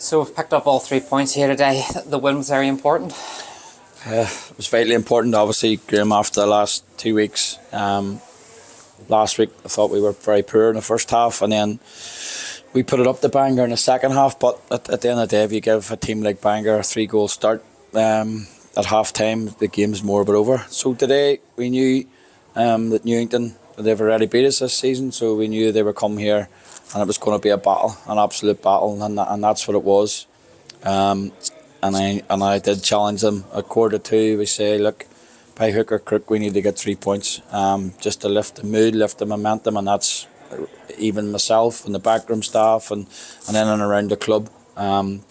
So we've picked up all 3 points here today. The win was very important. It was vitally important, obviously, Graham, after the last 2 weeks. Last week I thought we were very poor in the first half, and then we put it up to Bangor in the second half. But at the end of the day, if you give a team like Bangor a 3-goal start at half time, the game's more but over. So today we knew that Newington, they've already beat us this season, so we knew they were coming here and it was going to be a battle, an absolute battle, and that's what it was. And I did challenge them at 1:45. We say, look, by hook or crook, we need to get 3 points, just to lift the mood, lift the momentum, and that's even myself and the backroom staff and in and around the club.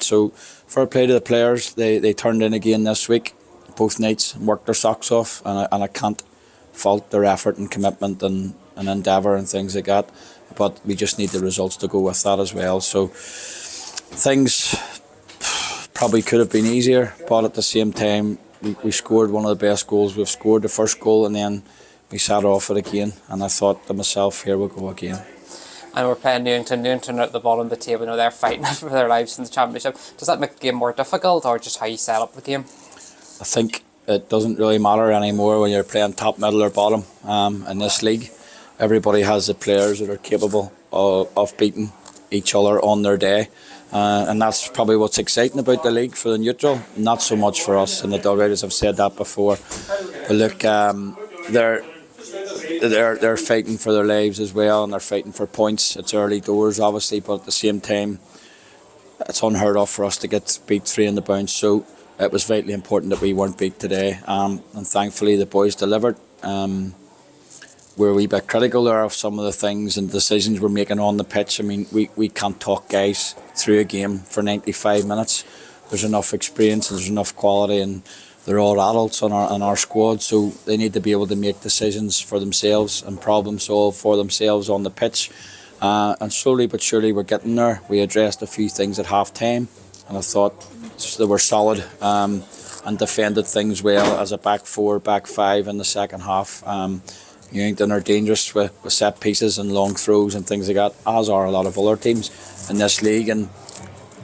So fair play to the players. They turned in again this week, both nights, and worked their socks off, and I can't fault their effort and commitment and endeavour and things like that. But we just need the results to go with that as well. So things probably could have been easier, but at the same time, we scored one of the best goals. We've scored the first goal and then we sat off it again. And I thought to myself, here we'll go again. And we're playing Newington. Newington are at the bottom of the table. You know, they're fighting for their lives in the championship. Does that make the game more difficult, or just how you set up the game? I think it doesn't really matter anymore when you're playing top, middle or bottom in this league. Everybody has the players that are capable of beating each other on their day. And that's probably what's exciting about the league for the neutral. Not so much for us in the dugout, as I've said that before. But look, they're fighting for their lives as well, and they're fighting for points. It's early doors, obviously, but at the same time, it's unheard of for us to get beat 3 in the bounce. So it was vitally important that we weren't beat today, and thankfully the boys delivered. We're a wee bit critical there of some of the things and decisions we're making on the pitch. I mean, we can't talk guys through a game for 95 minutes. There's enough experience and there's enough quality, and they're all adults on our squad, so they need to be able to make decisions for themselves and problem solve for themselves on the pitch. And slowly but surely we're getting there. We addressed a few things at half time, and I thought they were solid and defended things well as a back 4, back 5 in the second half. Newington are dangerous with set pieces and long throws and things like that, as are a lot of other teams in this league. And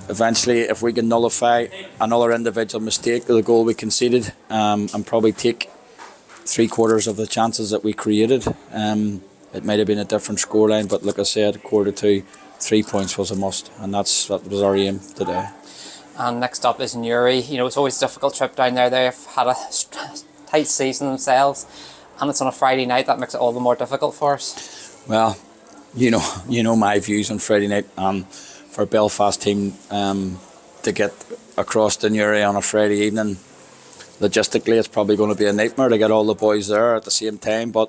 eventually, if we can nullify another individual mistake of the goal we conceded, and probably take 3/4 of the chances that we created, it might have been a different scoreline. But like I said, 1:45, 3 points was a must, and that was our aim today. And next up is Newry. You know, it's always a difficult trip down there. They've had a tight season themselves, and it's on a Friday night. That makes it all the more difficult for us. Well, you know my views on Friday night. For a Belfast team to get across to Newry on a Friday evening, logistically it's probably going to be a nightmare to get all the boys there at the same time. But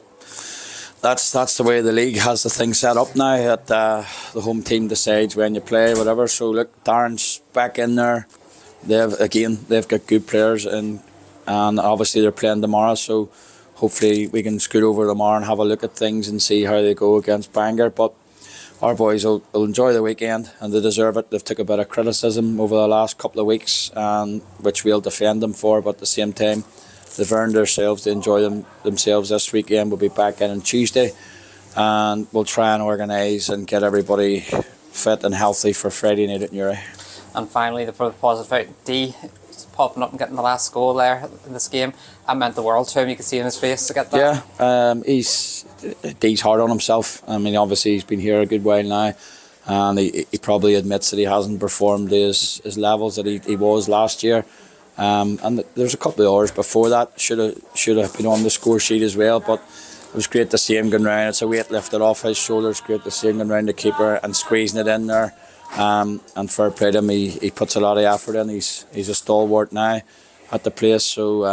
that's the way the league has the thing set up now. That the home team decides when you play, whatever. So look, Darren's back in there. They've got good players, and obviously they're playing tomorrow. So hopefully we can scoot over tomorrow and have a look at things and see how they go against Bangor. But our boys will enjoy the weekend, and they deserve it. They've took a bit of criticism over the last couple of weeks, which we'll defend them for. But at the same time, they've earned themselves to enjoy themselves this weekend. We'll be back in on Tuesday, and we'll try and organise and get everybody fit and healthy for Friday night at Newry. And finally, the positive out, D popping up and getting the last goal there in this game. That meant the world to him. You could see in his face to get that. Yeah, D's hard on himself. I mean, obviously he's been here a good while now, and he probably admits that he hasn't performed his levels that he was last year. And there's a couple of hours before that should have been on the score sheet as well. But it was great to see him going round. It's a weight lifted off his shoulders. Great to see him going round the keeper and squeezing it in there. And fair play to him, he puts a lot of effort in. He's a stalwart now at the place. So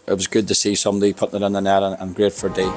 it was good to see somebody putting it in the net, and great for D.